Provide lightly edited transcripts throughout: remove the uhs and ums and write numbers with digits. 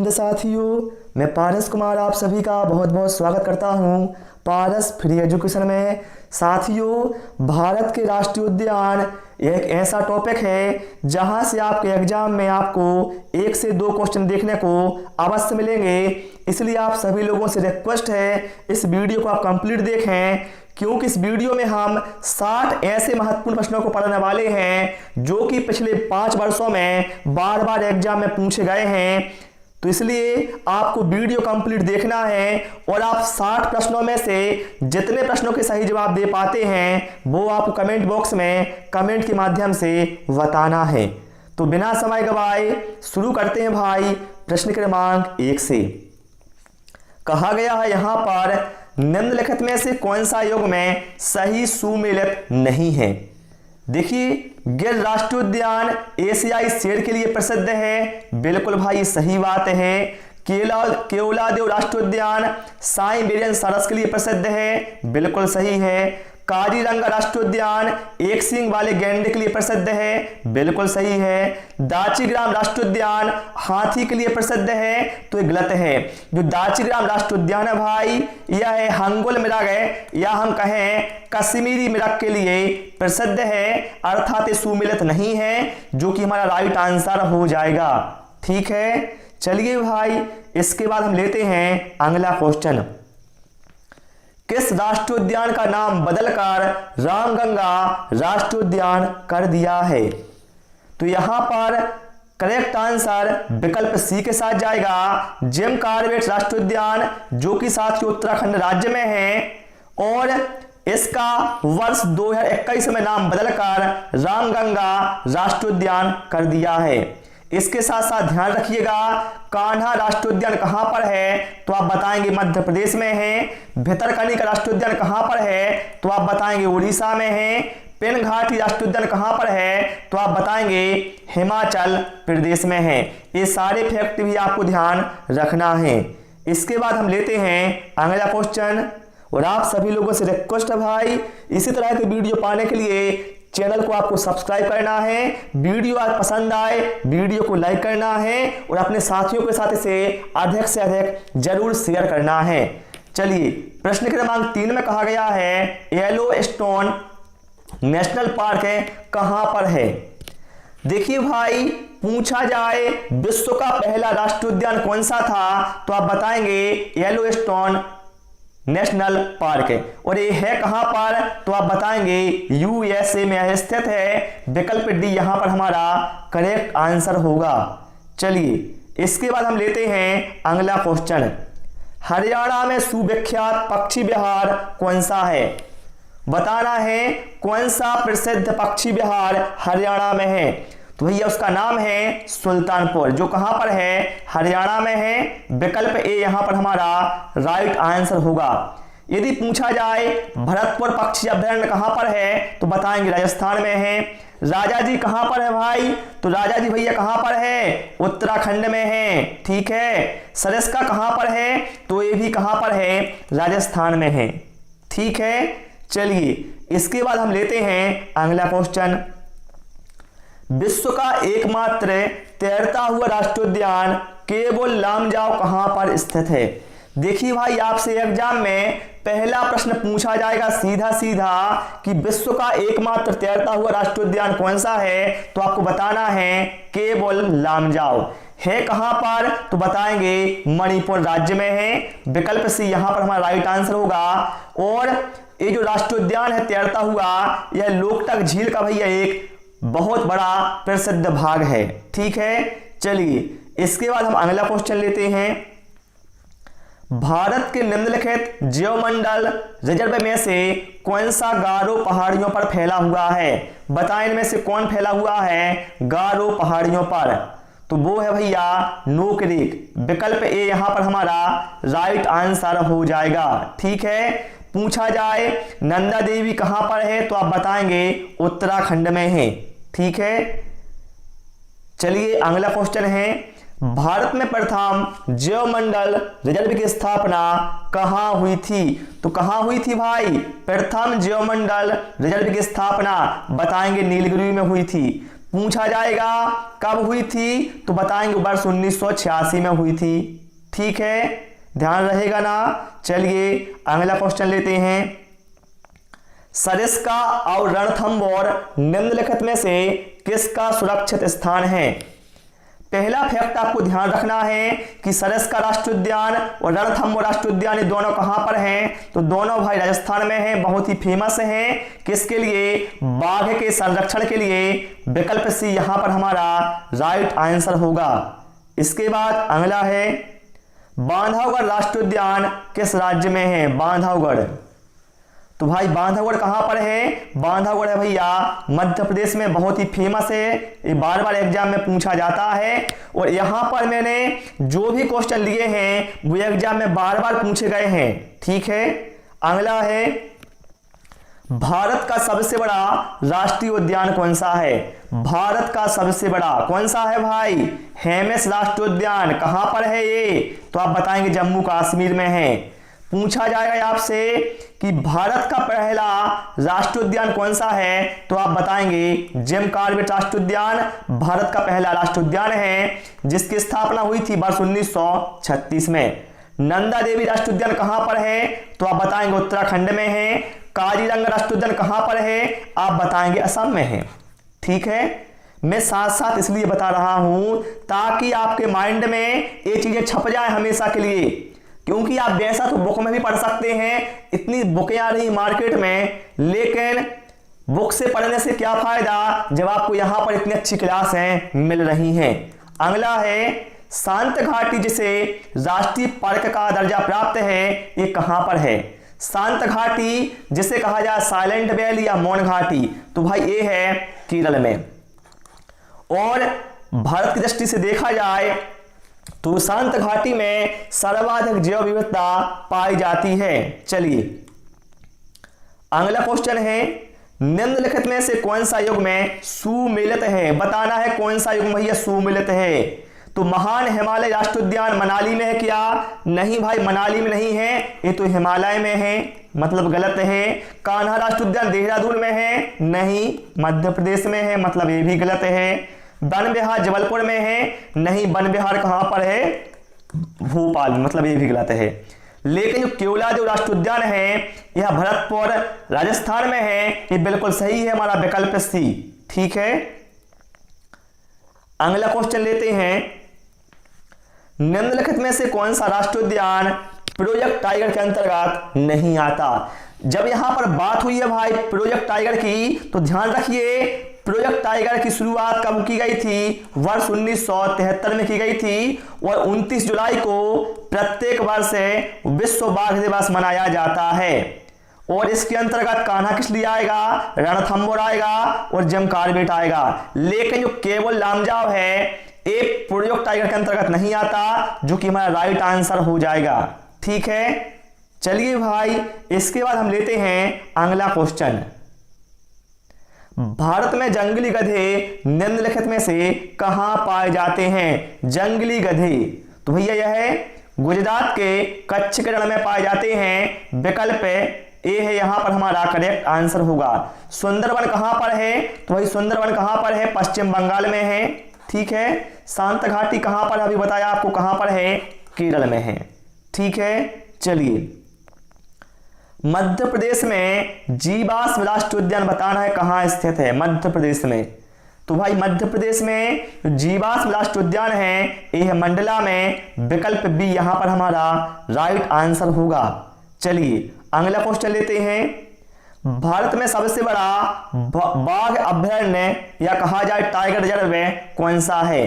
नमस्ते साथियों, मैं पारस कुमार आप सभी का बहुत बहुत स्वागत करता हूं पारस फ्री एजुकेशन में। साथियों, भारत के राष्ट्रीय उद्यान एक ऐसा टॉपिक है जहां से आपके एग्जाम में आपको 1 से 2 क्वेश्चन देखने को अवश्य मिलेंगे। इसलिए आप सभी लोगों से रिक्वेस्ट है इस वीडियो को आप कंप्लीट देखें, क्योंकि इस वीडियो में हम 60 ऐसे महत्वपूर्ण प्रश्नों को पढ़ने वाले हैं जो कि पिछले 5 वर्षों में बार बार एग्जाम में पूछे गए हैं। तो इसलिए आपको वीडियो कंप्लीट देखना है और आप 60 प्रश्नों में से जितने प्रश्नों के सही जवाब दे पाते हैं वो आपको कमेंट बॉक्स में कमेंट के माध्यम से बताना है। तो बिना समय गवाए शुरू करते हैं भाई। प्रश्न क्रमांक 1 से कहा गया है यहाँ पर, निम्नलिखित में से कौन सा युग में सही सुमेलित नहीं है। देखिए, गिर राष्ट्रीय उद्यान एशियाई शेर के लिए प्रसिद्ध है, बिल्कुल भाई सही बात है। केवलादेव राष्ट्रीय उद्यान साइबेरियन सारस के लिए प्रसिद्ध है, बिल्कुल सही है। काजीरंगा राष्ट्रीय उद्यान एक सींग वाले गैंडे के लिए प्रसिद्ध है, बिल्कुल सही है। दाचीग्राम राष्ट्रीय उद्यान हाथी के लिए प्रसिद्ध है, तो ये गलत है। जो दाचीग्राम राष्ट्रीय उद्यान है भाई, यह है हंगोल मृग है, या हम कहें कश्मीरी मृग के लिए प्रसिद्ध है, अर्थात सुमेलित नहीं है, जो कि हमारा राइट आंसर हो जाएगा। ठीक है, चलिए भाई इसके बाद हम लेते हैं अगला क्वेश्चन। किस राष्ट्रीय उद्यान का नाम बदलकर रामगंगा राष्ट्रीय उद्यान कर दिया है। तो यहां पर करेक्ट आंसर विकल्प सी के साथ जाएगा, जिम कॉर्बेट राष्ट्रीय उद्यान, जो कि साथियों उत्तराखंड राज्य में है, और इसका वर्ष 2021 में नाम बदलकर रामगंगा राष्ट्रीय उद्यान कर दिया है। इसके साथ साथ ध्यान रखिएगा, कान्हा राष्ट्रीय उद्यान कहां पर है, तो आप बताएंगे मध्य प्रदेश में है। भितरकनिका राष्ट्रीय उद्यान कहां पर है, तो आप बताएंगे उड़ीसा में है। पेनघाटी राष्ट्रीय उद्यान कहां पर है, तो आप बताएंगे हिमाचल प्रदेश में है। ये सारे फैक्ट भी आपको ध्यान रखना है। इसके बाद हम लेते हैं अगला क्वेश्चन, और आप सभी लोगों से रिक्वेस्ट है भाई, इसी तरह के वीडियो पाने के लिए चैनल को आपको सब्सक्राइब करना है, वीडियो आज पसंद आए वीडियो को लाइक करना है, और अपने साथियों के साथ इसे अधिक से अधिक जरूर शेयर करना है। चलिए प्रश्न क्रमांक 3 में कहा गया है, येलोस्टोन नेशनल पार्क है कहां पर है। देखिए भाई, पूछा जाए विश्व का पहला राष्ट्रीय उद्यान कौन सा था, तो आप बताएंगे येलोस्टोन नेशनल पार्क है, और ये है कहां पर, तो आप बताएंगे यूएसए में स्थित है। विकल्प डी यहां पर हमारा करेक्ट आंसर होगा। चलिए इसके बाद हम लेते हैं अगला क्वेश्चन। हरियाणा में सुविख्यात पक्षी विहार कौन सा है। बताना है कौन सा प्रसिद्ध पक्षी विहार हरियाणा में है। तो भैया उसका नाम है सुल्तानपुर, जो कहां पर है, हरियाणा में है। विकल्प ए यहां पर हमारा राइट आंसर होगा। यदि पूछा जाए भरतपुर पक्षी अभयारण्य कहां पर है, तो बताएंगे राजस्थान में है। राजा जी कहां पर है भाई, तो राजा जी भैया कहां पर है, उत्तराखंड में है। ठीक है, सरिस्का कहां पर है, तो ये भी कहां पर है, राजस्थान में है। ठीक है, चलिए इसके बाद हम लेते हैं अगला क्वेश्चन। विश्व का एकमात्र तैरता हुआ राष्ट्रीय उद्यान केवल लामजाओ कहां पर स्थित है। देखिए भाई, आपसे एग्जाम में पहला प्रश्न पूछा जाएगा सीधा सीधा कि विश्व का एकमात्र तैरता हुआ राष्ट्रीय उद्यान कौन सा है, तो आपको बताना है केवल लामजाओ है कहां पर, तो बताएंगे मणिपुर राज्य में है। विकल्प सी यहां पर हमारा राइट आंसर होगा। और ये जो राष्ट्रीय उद्यान है तैरता हुआ, यह लोकटक झील का भैया एक बहुत बड़ा प्रसिद्ध भाग है। ठीक है, चलिए इसके बाद हम अगला क्वेश्चन लेते हैं। भारत के निम्नलिखित जैवमंडल रिजर्व में से कौन सा गारो पहाड़ियों पर फैला हुआ है। बताएं इनमें से कौन फैला हुआ है गारो पहाड़ियों पर, तो वो है भैया नोकरेक। विकल्प ए यहां पर हमारा राइट आंसर हो जाएगा। ठीक है, पूछा जाए नंदा देवी कहां पर है, तो आप बताएंगे उत्तराखंड में है। ठीक है, चलिए अगला क्वेश्चन है, भारत में प्रथम जैवमंडल रिजर्व की स्थापना कहां हुई थी। तो कहां हुई थी भाई, प्रथम जैवमंडल रिजर्व की स्थापना बताएंगे नीलगिरी में हुई थी। पूछा जाएगा कब हुई थी, तो बताएंगे वर्ष 1986 में हुई थी। ठीक है, ध्यान रहेगा ना। चलिए अगला क्वेश्चन लेते हैं। सरिस्का और रणथंभौर निम्नलिखित में से किसका सुरक्षित स्थान है? पहला फैक्ट आपको ध्यान रखना है कि सरिस्का राष्ट्रीय उद्यान और रणथंभौर राष्ट्रीय उद्यान ये दोनों कहां पर हैं? तो दोनों भाई राजस्थान में हैं, बहुत ही फेमस हैं। किसके लिए? बाघ के संरक्षण के लिए। विकल्प सी यहां पर हमारा राइट आंसर होगा। इसके बाद अगला है, बांधवगढ़ राष्ट्रीय उद्यान किस राज्य में है? बांधवगढ़, तो भाई बांधवगढ़ कहां पर है? बांधवगढ़ है भैया मध्य प्रदेश में, बहुत ही फेमस है, ये बार बार एग्जाम में पूछा जाता है। और यहां पर मैंने जो भी क्वेश्चन लिए हैं वो एग्जाम में बार बार पूछे गए हैं। ठीक है, अगला है, भारत का सबसे बड़ा राष्ट्रीय उद्यान कौन सा है? भारत का सबसे बड़ा कौन सा है भाई? हेमिस राष्ट्रीय उद्यान। कहां पर है ये? तो आप बताएंगे जम्मू कश्मीर में है। पूछा जाएगा आपसे कि भारत का पहला राष्ट्रीय उद्यान कौन सा है, तो आप बताएंगे जिम कॉर्बेट राष्ट्रीय उद्यान भारत का पहला राष्ट्रीय उद्यान है, जिसकी स्थापना हुई थी वर्ष 1936 में। नंदा देवी राष्ट्रीय उद्यान कहां पर है? तो आप बताएंगे उत्तराखंड में है। काजीरंगा राष्ट्रीय उद्यान कहां पर है? आप बताएंगे असम में है। ठीक है, मैं साथ साथ इसलिए बता रहा हूं ताकि आपके माइंड में ये चीजें छप जाए हमेशा के लिए, क्योंकि आप वैसा तो बुक में भी पढ़ सकते हैं, इतनी बुकें आ रही मार्केट में, लेकिन बुक से पढ़ने से क्या फायदा जब आपको यहां पर इतनी अच्छी क्लासें मिल रही हैं। अगला है, शांत घाटी जिसे राष्ट्रीय पार्क का दर्जा प्राप्त है, ये कहां पर है? शांत घाटी जिसे कहा जाए साइलेंट वैली या मौन घाटी, तो भाई ये है केरल में। और भारत की दृष्टि से देखा जाए तो शांत घाटी में सर्वाधिक जैव विविधता पाई जाती है। चलिए अगला क्वेश्चन है, निम्नलिखित में से कौन सा युग में सुमेलित है? बताना है कौन सा युग भैया सुमेलित है। तो महान हिमालय राष्ट्रीय उद्यान मनाली में है क्या? नहीं भाई, मनाली में नहीं है, ये तो हिमालय में है, मतलब गलत है। कान्हा राष्ट्रीय उद्यान देहरादून में है? नहीं, मध्य प्रदेश में है, मतलब ये भी गलत है। वन विहार जबलपुर में है? नहीं, वन विहार कहां पर है? भोपाल, मतलब ये भी गलत है। लेकिन जो केवलादेव राष्ट्रीय उद्यान है यह भरतपुर राजस्थान में है, ये बिल्कुल सही है, हमारा विकल्प सी। ठीक है, अगला क्वेश्चन लेते हैं, निम्नलिखित में से कौन सा राष्ट्रीय उद्यान प्रोजेक्ट टाइगर के अंतर्गत नहीं आता? जब यहां पर बात हुई है भाई प्रोजेक्ट टाइगर की, तो ध्यान रखिए प्रोजेक्ट टाइगर की शुरुआत कब की गई थी? वर्ष 1973 में की गई थी, और 29 जुलाई को प्रत्येक वर्ष विश्व बाघ दिवस मनाया जाता है। और इसके अंतर्गत कान्हा किस लिए आएगा? रणथंभौर आएगा और जिम कॉर्बेट आएगा। लेकिन जो केवल लामजाव है एक प्रोजेक्ट टाइगर के अंतर्गत नहीं आता, जो कि हमारा राइट आंसर हो जाएगा। ठीक है, चलिए भाई इसके बाद हम लेते हैं अगला क्वेश्चन। भारत में जंगली गधे निम्नलिखित में से कहां पाए जाते हैं? जंगली गधे, तो भैया यह है गुजरात के कच्छ के रण में पाए जाते हैं। विकल्प ए है यहां पर हमारा करेक्ट आंसर होगा। सुंदरवन कहां पर है? तो भाई सुंदरवन कहां पर है? पश्चिम बंगाल में है। ठीक है, शांत घाटी कहां पर? अभी बताया आपको कहां पर है, केरल में है। ठीक है, चलिए मध्य प्रदेश में जीवाश्म राष्ट्रीय उद्यान बताना है कहां स्थित है? मध्य प्रदेश में, तो भाई मध्य प्रदेश में जीवाश्म राष्ट्रीय उद्यान है ये है मंडला में। विकल्प बी यहां पर हमारा राइट आंसर होगा। चलिए अगला क्वेश्चन लेते हैं। भारत में सबसे बड़ा बाघ अभयारण्य या कहा जाए टाइगर रिजर्व कौन सा है?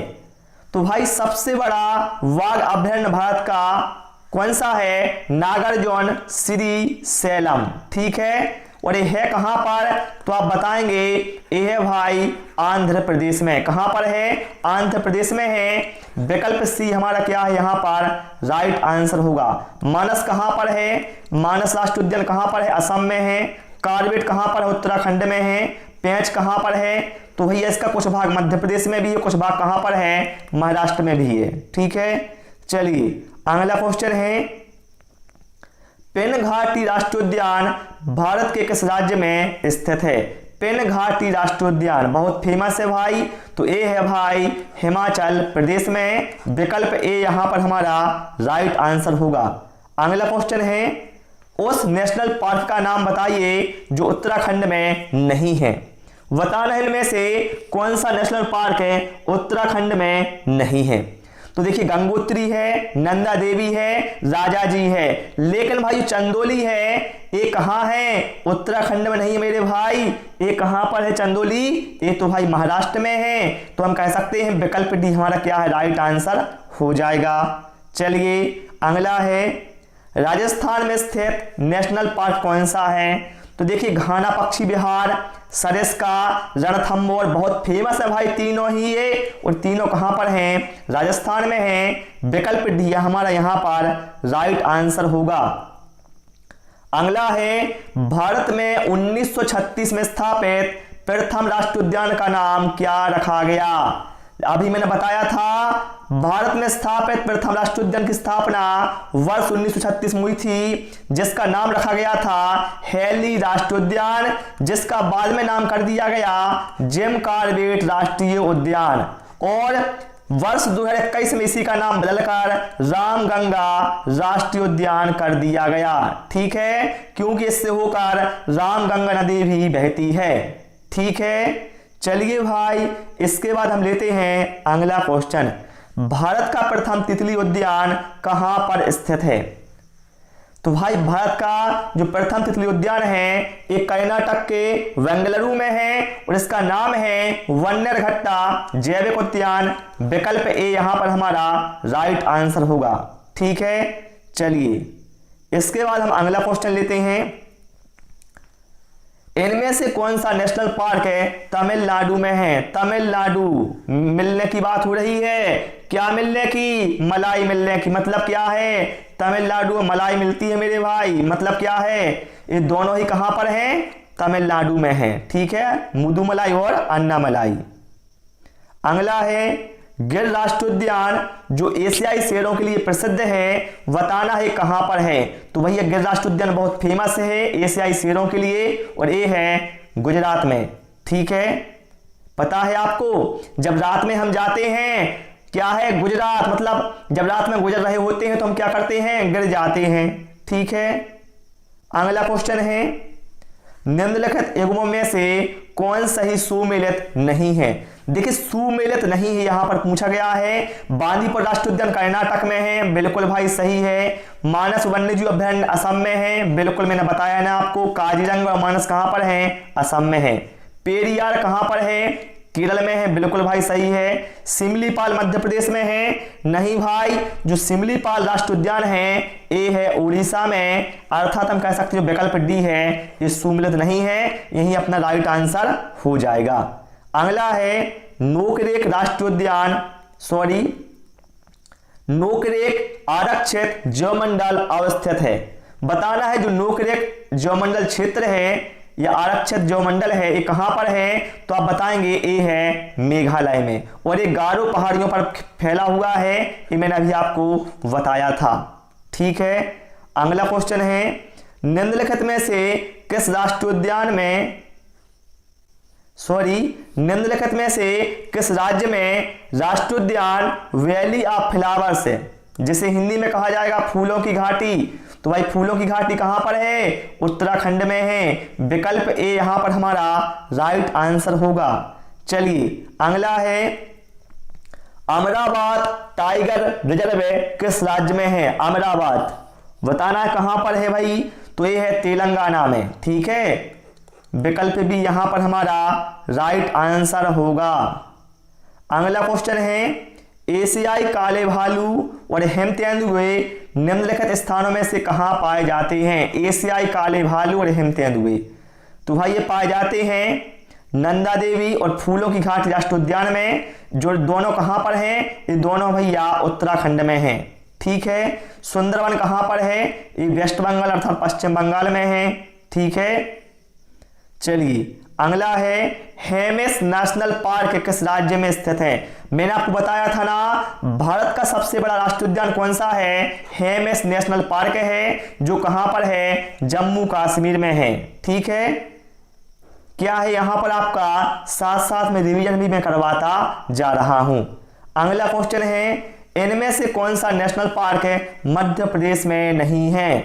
तो भाई सबसे बड़ा बाघ अभयारण्य भारत का कौन सा है? नागार्जुन श्री सैलम। ठीक है, और ये है कहां पर? तो आप बताएंगे ये है भाई आंध्र प्रदेश में। कहां पर है? आंध्र प्रदेश में है। विकल्प सी हमारा क्या है यहां पर राइट आंसर होगा। मानस कहां पर है? मानस राष्ट्रीय उद्यान कहां पर है? असम में है। कॉर्बेट कहां पर है? उत्तराखंड में है। पेंच कहां पर है? तो भैया इसका कुछ भाग मध्य प्रदेश में भी है, कुछ भाग कहां पर है? महाराष्ट्र में भी है। ठीक है, चलिए अगला क्वेश्चन है, पेन घाटी राष्ट्रीय उद्यान भारत के किस राज्य में स्थित है? पेन घाटी राष्ट्रीय उद्यान बहुत फेमस है भाई। तो ए है भाई हिमाचल प्रदेश में, विकल्प ए यहाँ पर हमारा राइट आंसर होगा। अगला क्वेश्चन है उस नेशनल पार्क का नाम बताइए जो उत्तराखंड में नहीं है। बताना है इनमें से कौन सा नेशनल पार्क है उत्तराखंड में नहीं है। तो देखिए गंगोत्री है, नंदा देवी है, राजा जी है, लेकिन भाई चंदोली है ये कहाँ है उत्तराखंड में नहीं है मेरे भाई। ये कहाँ पर है चंदोली, ये तो भाई महाराष्ट्र में है। तो हम कह सकते हैं विकल्प डी हमारा क्या है राइट आंसर हो जाएगा। चलिए अगला है राजस्थान में स्थित नेशनल पार्क कौन सा है। तो देखिए घाना पक्षी विहार, सरिस्का, रणथंभौर बहुत फेमस है भाई तीनों ही ये, और तीनों कहां पर हैं राजस्थान में हैं। विकल्प डी हमारा यहां पर राइट आंसर होगा। अगला है भारत में 1936 में स्थापित प्रथम राष्ट्रीय उद्यान का नाम क्या रखा गया। अभी मैंने बताया था भारत में स्थापित प्रथम राष्ट्रीय उद्यान की स्थापना वर्ष 1936 में हुई थी, जिसका नाम रखा गया था हैली राष्ट्रीय उद्यान, जिसका बाद में नाम कर दिया गया जिम कॉर्बेट राष्ट्रीय उद्यान, और वर्ष 2021 में इसी का नाम बदलकर रामगंगा राष्ट्रीय उद्यान कर दिया गया। ठीक है, क्योंकि इससे होकर रामगंगा नदी भी बहती है। ठीक है, चलिए भाई इसके बाद हम लेते हैं अगला क्वेश्चन। भारत का प्रथम तितली उद्यान कहां पर स्थित है। तो भाई भारत का जो प्रथम तितली उद्यान है एक कर्नाटक के बेंगलुरु में है, और इसका नाम है वन्यरघट्टा जैविक उद्यान। विकल्प ए यहां पर हमारा राइट आंसर होगा। ठीक है, चलिए इसके बाद हम अगला क्वेश्चन लेते हैं। इनमें से कौन सा नेशनल पार्क है तमिलनाडु में है। तमिलनाडु मिलने की बात हो रही है, क्या मिलने की, मलाई मिलने की। मतलब क्या है तमिलनाडु में मलाई मिलती है मेरे भाई, मतलब क्या है ये दोनों ही कहां पर हैं तमिलनाडु में है। ठीक है, मुदुमलाई और अन्नामलाई। अगला है गिर राष्ट्रीय उद्यान जो एशियाई शेरों के लिए प्रसिद्ध है, बताना है कहां पर है। तो भैया गिर राष्ट्रीय उद्यान बहुत फेमस है एशियाई शेरों के लिए, और ये है गुजरात में। ठीक है, पता है आपको जब रात में हम जाते हैं क्या है गुजरात, मतलब जब रात में गुजर रहे होते हैं तो हम क्या करते हैं गिर जाते हैं। ठीक है, अगला क्वेश्चन है निम्नलिखित युग्मों में से कौन सही सुमेलित नहीं है। देखिए सुमेलित नहीं है यहां पर पूछा गया है। बांदीपुर राष्ट्रीय उद्यान कर्नाटक में है, बिल्कुल भाई सही है। मानस वन्यजीव अभयारण्य असम में है, बिल्कुल मैंने बताया ना आपको। काजीरंगा और मानस कहां पर है असम में है। पेरियार कहां पर है केरल में है, बिल्कुल भाई सही है। सिमलीपाल मध्य प्रदेश में है, नहीं भाई जो सिमलीपाल राष्ट्रीय उद्यान है ये है उड़ीसा में, अर्थात हम कह सकते हैं जो विकल्प डी है ये सुमेलित नहीं है, यही अपना राइट आंसर हो जाएगा। अगला है नोकरेक राष्ट्रीय उद्यान नोकरेक आरक्षित जैवमंडल अवस्थित है। बताना है जो नोकरेक जैवमंडल क्षेत्र है या आरक्षित जैवमंडल है ये कहां पर है। तो आप बताएंगे ये है मेघालय में, और ये गारो पहाड़ियों पर फैला हुआ है, ये मैंने अभी आपको बताया था। ठीक है, अगला क्वेश्चन है निम्नलिखित में से किस राष्ट्रीय उद्यान में निम्नलिखित में से किस राज्य में राष्ट्रीय उद्यान वैली ऑफ फ्लावर्स है, जिसे हिंदी में कहा जाएगा फूलों की घाटी। तो भाई फूलों की घाटी कहां पर है उत्तराखंड में है। विकल्प ए यहां पर हमारा राइट आंसर होगा। चलिए अगला है अमरावत टाइगर रिजर्व किस राज्य में है। अमरावत बताना है कहां पर है भाई, तो ये है तेलंगाना में। ठीक है, विकल्प भी यहां पर हमारा राइट आंसर होगा। अगला क्वेश्चन है एशियाई काले भालू और हेमतेंदुए निम्नलिखित स्थानों में से कहां पाए जाते हैं। एशियाई काले भालू और हेमतेंदुए तो भाई ये पाए जाते हैं नंदा देवी और फूलों की घाटी राष्ट्रीय उद्यान में, जो दोनों कहां पर हैं ये दोनों भैया उत्तराखंड में हैं। ठीक है, सुंदरवन कहां पर है ये वेस्ट बंगाल अर्थात पश्चिम बंगाल में है। ठीक है, चलिए अगला है हेमिस नेशनल पार्क किस राज्य में स्थित है। मैंने आपको बताया था ना भारत का सबसे बड़ा राष्ट्रीय उद्यान कौन सा है, हेमिस नेशनल पार्क है, जो कहां पर है जम्मू कश्मीर में है। ठीक है, क्या है यहाँ पर आपका साथ साथ में रिवीजन भी मैं करवाता जा रहा हूं। अगला क्वेश्चन है, इनमें से कौन सा नेशनल पार्क है मध्य प्रदेश में नहीं है?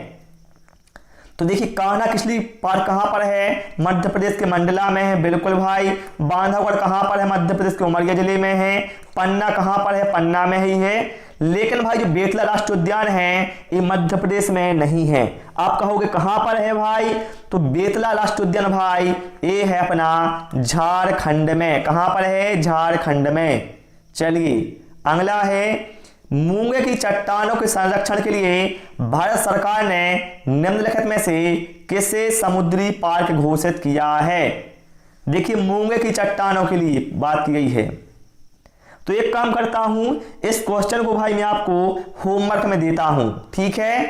तो देखिए कान्हा किसली पार्क कहां पर है? मध्य प्रदेश के मंडला में है, बिल्कुल भाई। बांधवगढ़ कहां पर है? मध्य प्रदेश के उमरिया जिले में है। पन्ना कहां पर है? पन्ना में ही है। लेकिन भाई जो बेतला राष्ट्रीय उद्यान है ये मध्य प्रदेश में नहीं है। आप कहोगे कहां पर है भाई? तो बेतला राष्ट्रीय उद्यान भाई ये है अपना झारखंड में। कहां पर है? झारखंड में। चलिए अगला है, मूंगे की चट्टानों के संरक्षण के लिए भारत सरकार ने निम्नलिखित में से किसे समुद्री पार्क घोषित किया है? देखिए मूंगे की चट्टानों के लिए बात की गई है। तो एक काम करता हूं, इस क्वेश्चन को भाई मैं आपको होमवर्क में देता हूं, ठीक है?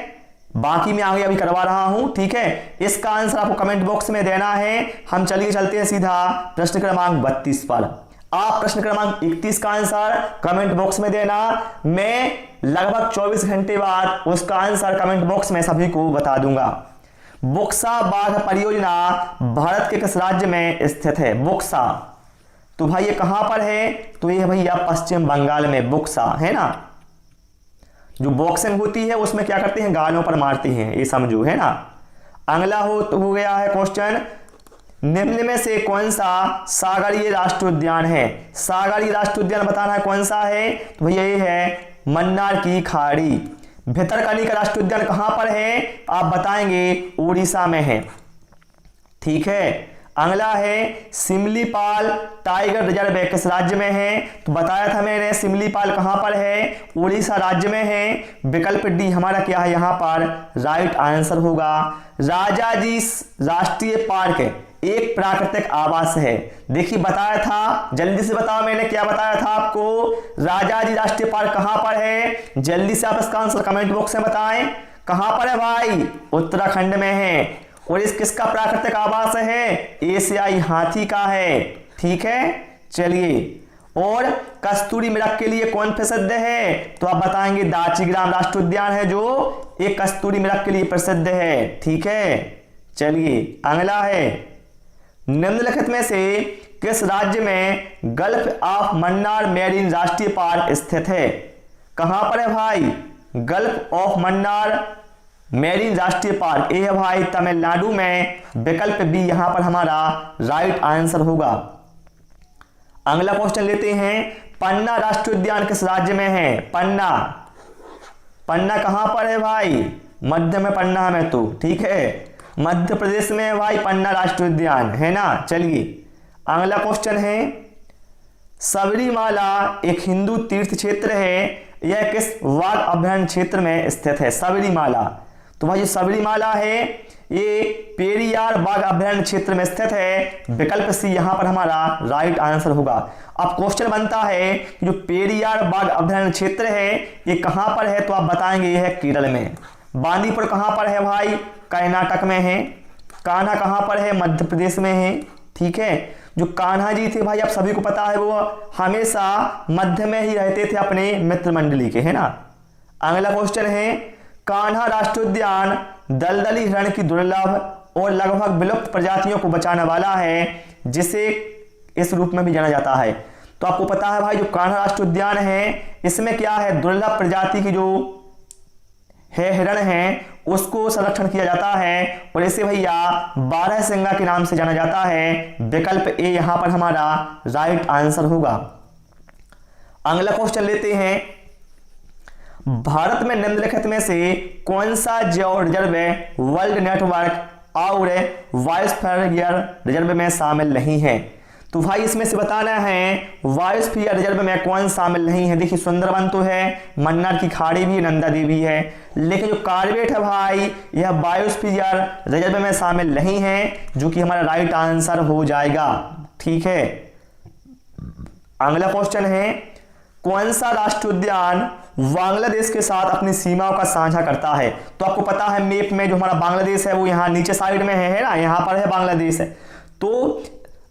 बाकी मैं आगे अभी करवा रहा हूं, ठीक है? इसका आंसर आपको कमेंट बॉक्स में देना है। हम चलते हैं सीधा प्रश्न क्रमांक 32 पर। आप प्रश्न क्रमांक 31 का आंसर कमेंट बॉक्स में देना। मैं लगभग 24 घंटे बाद उसका आंसर कमेंट बॉक्स में सभी को बता दूंगा। बुक्सा बाघ परियोजना भारत के किस राज्य में स्थित है? बुक्सा, तो भाई ये कहां पर है? तो ये भैया पश्चिम बंगाल में बुक्सा है ना। जो बॉक्सिंग होती है उसमें क्या करते हैं? गालों पर मारते हैं, ये समझो, है ना। अगला हो गया है क्वेश्चन, निम्न में से कौन सा सागरीय राष्ट्रीय उद्यान है? सागरीय राष्ट्रीय उद्यान बताना है कौन सा है? तो भैया ये है मन्नार की खाड़ी। भितरकनिका राष्ट्रीय उद्यान कहां पर है? आप बताएंगे उड़ीसा में है, ठीक है। अगला है, सिमलीपाल टाइगर रिजर्व किस राज्य में है? तो बताया था मैंने सिमलीपाल कहां पर है? उड़ीसा राज्य में है। विकल्प डी हमारा क्या है यहाँ पर? राइट आंसर होगा। राजाजी राष्ट्रीय पार्क एक प्राकृतिक आवास है। देखिए बताया था, जल्दी से बताओ, मैंने क्या बताया था आपको? राजाजी राष्ट्रीय पार्क कहां पर है? जल्दी से आप इसका आंसर कमेंट बॉक्स में बताएं। कहां पर है भाई? उत्तराखंड में है। और इस किसका प्राकृतिक आवास है? एशियाई हाथी का है, ठीक है। चलिए, और कस्तूरी मृग के लिए कौन प्रसिद्ध है? तो आप बताएंगे दाचीग्राम राष्ट्रीय उद्यान है जो एक कस्तूरी मृग के लिए प्रसिद्ध है, ठीक है। चलिए अगला है, निम्नलिखित में से किस राज्य में गल्फ ऑफ मन्नार मैरीन राष्ट्रीय पार्क स्थित है? कहां पर है भाई? गल्फ ऑफ मन्नार मैरीन राष्ट्रीय पार्क ये है भाई तमिलनाडु में। विकल्प बी यहां पर हमारा राइट आंसर होगा। अगला क्वेश्चन लेते हैं, पन्ना राष्ट्रीय उद्यान किस राज्य में है? पन्ना, पन्ना कहां पर है भाई? मध्य में पन्ना में, तो ठीक है मध्य प्रदेश में है भाई पन्ना राष्ट्रीय उद्यान, है ना। चलिए अगला क्वेश्चन है, सबरीमाला एक हिंदू तीर्थ क्षेत्र है, यह किस वाघ अभयारण्य क्षेत्र में स्थित है? सबरीमाला, तो भाई सबरीमाला है ये पेरियार बाघ अभयारण्य क्षेत्र में स्थित है। विकल्प सी यहां पर हमारा राइट आंसर होगा। अब क्वेश्चन बनता है कि जो पेरियार बाघ अभयारण्य क्षेत्र है ये कहां पर है? तो आप बताएंगे ये है केरल में। बांदीपुर कहां पर है भाई? कर्नाटक में है। कान्हा कहां पर है? मध्य प्रदेश में है, ठीक है। जो कान्हा जी थे भाई आप सभी को पता है वो हमेशा मध्य में ही रहते थे अपने मित्र मंडली के, है ना। अगला क्वेश्चन है, कान्हा राष्ट्रीय उद्यान दलदली हिरण की दुर्लभ और लगभग विलुप्त प्रजातियों को बचाने वाला है, जिसे इस रूप में भी जाना जाता है। तो आपको पता है भाई जो कान्हा राष्ट्रीय उद्यान है इसमें क्या है? दुर्लभ प्रजाति की जो है हिरण है उसको संरक्षण किया जाता है और इसे भैया 12 सिंगा के नाम से जाना जाता है। विकल्प ए यहां पर हमारा राइट आंसर होगा। अगला क्वेश्चन लेते हैं, भारत में निम्नलिखित में से कौन सा जैव रिजर्व वर्ल्ड नेटवर्क और बायोस्फीयर रिजर्व में शामिल नहीं है? तो भाई इसमें से बताना है बायोस्फीयर रिजर्व में कौन शामिल नहीं है। देखिए सुंदरवन तो है, मन्नार की खाड़ी भी, नंदा देवी है, लेकिन जो कार्बेट है भाई यह बायोस्फीयर रिजर्व में शामिल नहीं है, जो कि हमारा राइट आंसर हो जाएगा, ठीक है। अगला क्वेश्चन है, कौन सा राष्ट्रीय उद्यान बांग्लादेश के साथ अपनी सीमाओं का साझा करता है? तो आपको पता है मैप में जो हमारा बांग्लादेश है वो यहाँ नीचे साइड में है ना, यहाँ पर है बांग्लादेश है। तो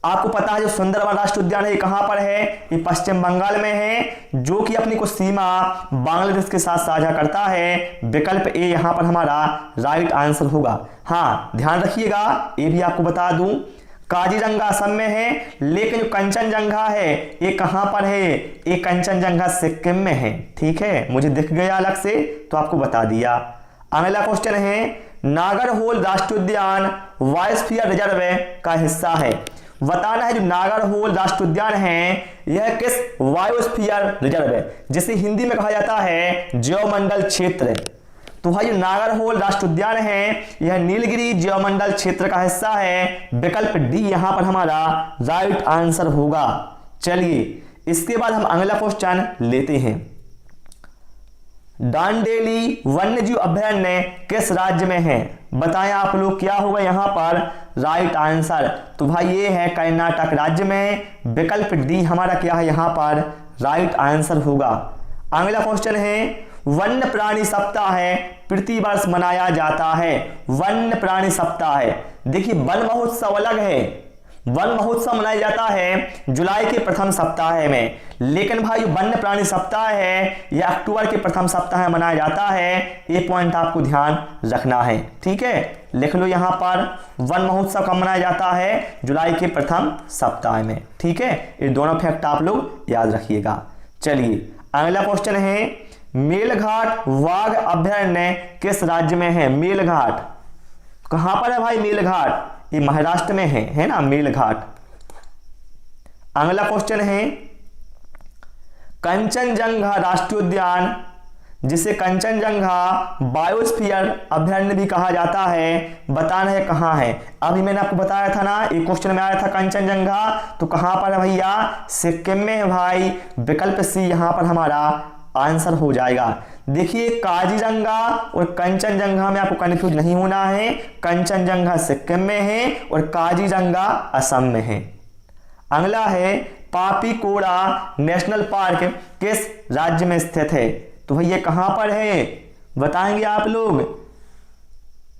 आपको पता है जो सुंदरवन राष्ट्रीय उद्यान है ये कहां पर है? ये पश्चिम बंगाल में है, जो कि अपनी को सीमा बांग्लादेश के साथ साझा करता है। विकल्प ए यहां पर हमारा राइट आंसर होगा। हाँ ध्यान रखिएगा, ये भी आपको बता दूं, काजीरंगा असम में है, लेकिन जो कंचनजंगा है ये कहां पर है, ये कंचनजंगा सिक्किम में है। ठीक है, मुझे दिख गया अलग से तो आपको बता दिया। अगला क्वेश्चन है, नागरहोल राष्ट्रीय उद्यान बायोस्फीयर रिजर्व का हिस्सा है। बताना है जो नागरहोल राष्ट्रीय उद्यान है यह किस बायोस्फीयर रिजर्व है, जिसे हिंदी में कहा जाता है जैवमंडल क्षेत्र। तो भाई नागरहोल राष्ट्रीय उद्यान है यह नीलगिरी जैवमंडल क्षेत्र का हिस्सा है। विकल्प डी यहां पर हमारा राइट आंसर होगा। चलिए इसके बाद हम अगला क्वेश्चन लेते हैं। दांडेली वन्यजीव अभयारण्य किस राज्य में है? बताएं आप लोग क्या होगा यहां पर राइट आंसर। तो भाई ये है कर्नाटक राज्य में। विकल्प डी हमारा क्या है यहां पर राइट आंसर होगा। अगला क्वेश्चन है, वन्य प्राणी सप्ताह है प्रतिवर्ष मनाया जाता है। वन्य प्राणी सप्ताह है, देखिए वन महोत्सव अलग है, वन महोत्सव मनाया जाता है जुलाई के प्रथम सप्ताह में, लेकिन भाई वन्य प्राणी सप्ताह है यह अक्टूबर के प्रथम सप्ताह में मनाया जाता है। ये पॉइंट आपको ध्यान रखना है। ठीक है, लिख लो यहां पर वन महोत्सव कब मनाया जाता है, जुलाई के प्रथम सप्ताह में। ठीक है, ये दोनों फैक्ट आप लोग याद रखिएगा। चलिए अगला क्वेश्चन है, मेलघाट वाघ अभयारण्य किस राज्य में है? मेलघाट कहां पर है भाई? मेलघाट ये महाराष्ट्र में है ना मेलघाट। अगला क्वेश्चन है, कंचनजंगा राष्ट्रीय उद्यान जिसे कंचनजंगा बायोस्फीयर अभयारण्य भी कहा जाता है, बताना है कहां है। अभी मैंने आपको बताया था ना, एक क्वेश्चन में आया था कंचनजंगा, तो कहां पर है भैया? सिक्किम में है भाई। विकल्प सी यहां पर हमारा आंसर हो जाएगा। देखिए काजीरंगा और कंचनजंगा में आपको कंफ्यूज नहीं होना है। कंचनजंगा सिक्किम में है और काजीरंगा असम में है। अगला है, पापीकोड़ा नेशनल पार्क किस राज्य में स्थित है? तो भाई ये कहां पर है बताएंगे आप लोग।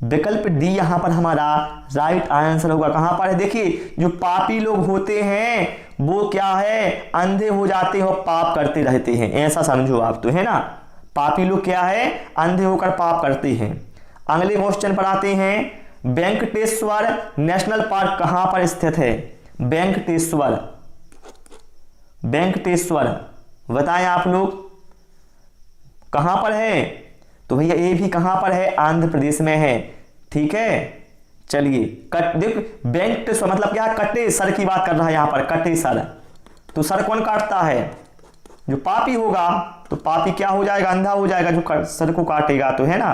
विकल्प डी यहां पर हमारा राइट आंसर होगा। कहां पर है? देखिए जो पापी लोग होते हैं वो क्या है, अंधे हो जाते हो पाप करते रहते हैं, ऐसा समझो आप, तो है ना। पापी लोग क्या है, अंधे होकर पाप करते हैं। अगले क्वेश्चन पर आते हैं, वेंकटेश्वर नेशनल पार्क कहां पर स्थित है? वेंकटेश्वर, वेंकटेश्वर बताएं आप लोग कहां पर है? तो भैया ये भी कहां पर है? आंध्र प्रदेश में है। ठीक है, चलिए देख वेंकटेश्वर मतलब क्या है, कटे सर की बात कर रहा है यहां पर, कटे सर। तो सर कौन काटता है? जो पापी होगा। तो पापी क्या हो जाएगा? अंधा हो जाएगा जो सर को काटेगा, तो है ना।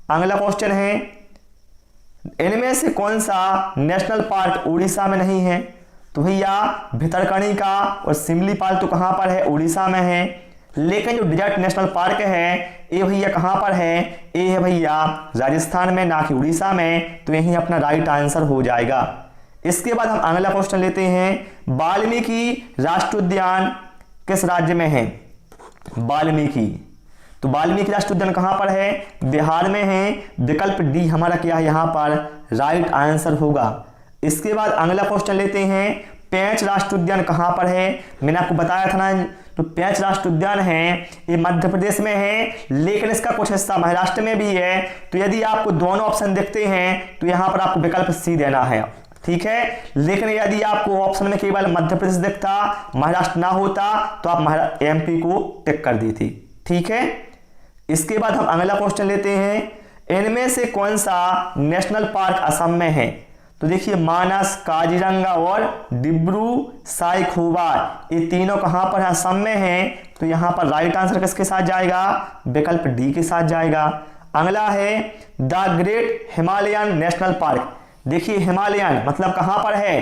अगला क्वेश्चन है, इनमें से कौन सा नेशनल पार्क उड़ीसा में नहीं है? तो भैया भितरकनिका और सिमलीपाल तो कहां पर है? उड़ीसा में है। लेकिन जो डेजर्ट नेशनल पार्क है ये भैया कहां पर है? ये है भैया राजस्थान में, ना कि उड़ीसा में। तो यही अपना राइट आंसर हो जाएगा। इसके बाद हम अगला क्वेश्चन लेते हैं, वाल्मीकि राष्ट्रीय उद्यान किस राज्य में है? वाल्मीकि, तो वाल्मीकि राष्ट्रीय उद्यान कहां पर है? बिहार में है। विकल्प डी हमारा क्या है यहां पर राइट आंसर होगा। इसके बाद अगला क्वेश्चन लेते हैं, पेंच राष्ट्रीय उद्यान कहां पर है? मैंने आपको बताया था ना, तो पेंच राष्ट्रीय उद्यान है ये मध्य प्रदेश में है, लेकिन इसका कुछ हिस्सा महाराष्ट्र में भी है। तो यदि आपको दोनों ऑप्शन दिखते हैं तो यहां पर आपको विकल्प सी देना है। ठीक है, लेकिन यदि आपको ऑप्शन में केवल मध्य प्रदेश दिखता, महाराष्ट्र ना होता, तो आप एमपी को टिक कर देते। ठीक है, इसके बाद हम अगला क्वेश्चन लेते हैं, इनमें से कौन सा नेशनल पार्क असम में है? तो देखिए मानस, काजीरंगा और डिब्रू साइखोवा ये तीनों कहां पर है? असम में है। तो यहां पर राइट आंसर किसके साथ जाएगा? विकल्प डी के साथ जाएगा। अगला है, the great Himalayan national park. देखिए हिमालयन मतलब कहां पर है?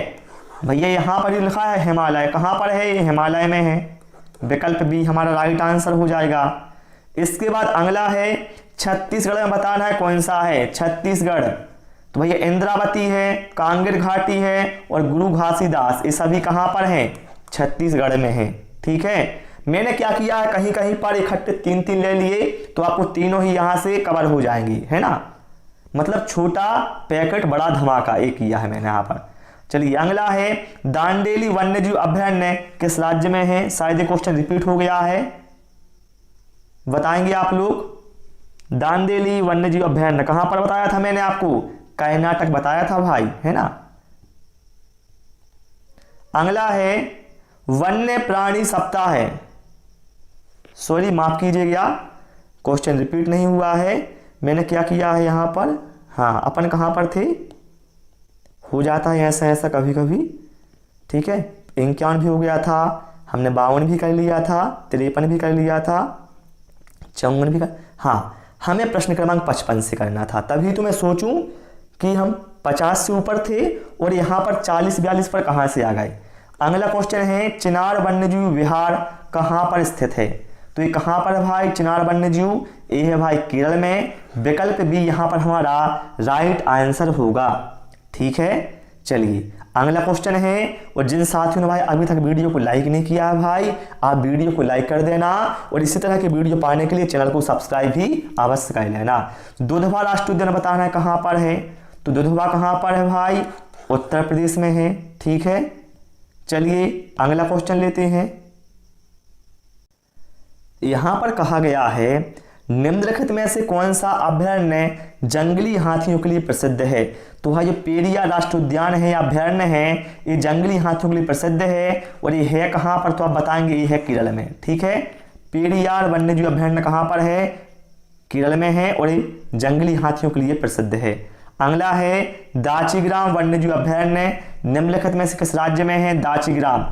भैया यहां पर ही लिखा है हिमालय, कहां पर है? ये हिमालय में है। विकल्प बी हमारा राइट आंसर हो जाएगा। इसके बाद अगला है, छत्तीसगढ़ में बताना है कौन सा है? छत्तीसगढ़, तो भैया इंद्रावती है, कांगेर घाटी है और गुरु घासीदास, ये सभी कहां पर हैं? छत्तीसगढ़ में है। ठीक है, मैंने क्या किया है, कहीं कहीं पर इकट्ठे तीन तीन ले लिए तो आपको तीनों ही यहां से कवर हो जाएंगी, है ना। मतलब छोटा पैकेट बड़ा धमाका एक किया है मैंने यहां पर। चलिए अगला है, दांडेली वन्यजीव अभयारण्य किस राज्य में है? शायद ये क्वेश्चन रिपीट हो गया है, बताएंगे आप लोग। दांडेली वन्यजीव अभयारण्य कहां पर बताया था मैंने आपको? कर्नाटक बताया था भाई, है ना। अगला है वन्य प्राणी सप्ताह है। सॉरी माफ कीजिएगा, क्वेश्चन रिपीट नहीं हुआ है, मैंने क्या किया है यहाँ पर, हाँ अपन कहाँ पर थे, हो जाता है ऐसा ऐसा कभी कभी, ठीक है। 51 भी हो गया था, हमने 52 भी कर लिया था, 53 भी कर लिया था, 54 भी कर, हाँ हमें प्रश्न क्रमांक 55 से करना था, तभी तो मैं सोचूं कि हम 50 से ऊपर थे और यहाँ पर 40-42 पर कहाँ से आ गए। अगला क्वेश्चन है चिनार वन्यजीव विहार कहाँ पर स्थित है। तो ये कहाँ पर है भाई चिनार वन्यजीव, ये है भाई केरल में, विकल्प बी यहाँ पर हमारा राइट आंसर होगा, ठीक है। चलिए अगला क्वेश्चन है, और जिन साथियों ने भाई अभी तक वीडियो को लाइक नहीं किया है भाई, आप वीडियो को लाइक कर देना और इसी तरह के वीडियो पाने के लिए चैनल को सब्सक्राइब भी अवश्य कर लेना। दुधवा राष्ट्रीय उद्यान बताना है कहाँ पर है, तो दुधवा कहाँ पर है भाई, उत्तर प्रदेश में है, ठीक है। चलिए अगला क्वेश्चन लेते हैं। यहां पर कहा गया है निम्नलिखित में से कौन सा अभयारण्य जंगली हाथियों के लिए प्रसिद्ध है। तो भाई जो पेरियार राष्ट्रीय उद्यान है या अभयारण्य है, ये जंगली हाथियों के लिए प्रसिद्ध है और ये है कहाँ पर, तो आप बताएंगे ये है केरल में, ठीक है। पेरियार वन्यजीव अभयारण्य कहाँ पर है, केरल में है और ये जंगली हाथियों के लिए प्रसिद्ध है। अगला है दाचीग्राम वन्यजीव अभयारण्य निम्नलिखित में से किस राज्य में है, दाचीग्राम।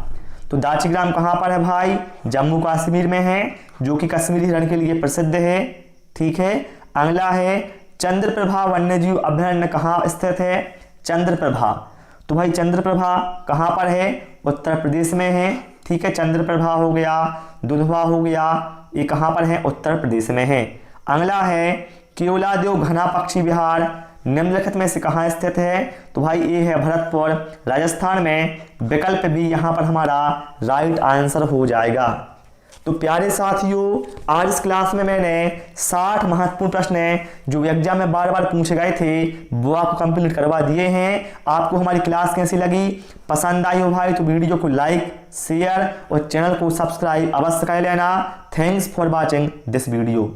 तो दाचीग्राम कहाँ पर है भाई, जम्मू कश्मीर में है, जो कि कश्मीरी हिरण के लिए प्रसिद्ध है, ठीक है। अगला है चंद्रप्रभा वन्यजीव अभयारण्य कहाँ स्थित है, चंद्रप्रभा। तो भाई चंद्रप्रभा कहाँ पर है, उत्तर प्रदेश में है, ठीक है। चंद्रप्रभा हो गया, दुधवा हो गया, ये कहाँ पर है, उत्तर प्रदेश में है। अगला है केवलादेव घना पक्षी विहार निम्नलिखित में से कहाँ स्थित है, तो भाई ये है भरतपुर राजस्थान में, विकल्प भी यहाँ पर हमारा राइट आंसर हो जाएगा। तो प्यारे साथियों आज इस क्लास में मैंने 60 महत्वपूर्ण प्रश्न जो एग्जाम में बार बार पूछे गए थे वो आपको कंप्लीट करवा दिए हैं। आपको हमारी क्लास कैसी लगी, पसंद आई हो भाई तो वीडियो को लाइक शेयर और चैनल को सब्सक्राइब अवश्य कर लेना। Thanks for watching this video.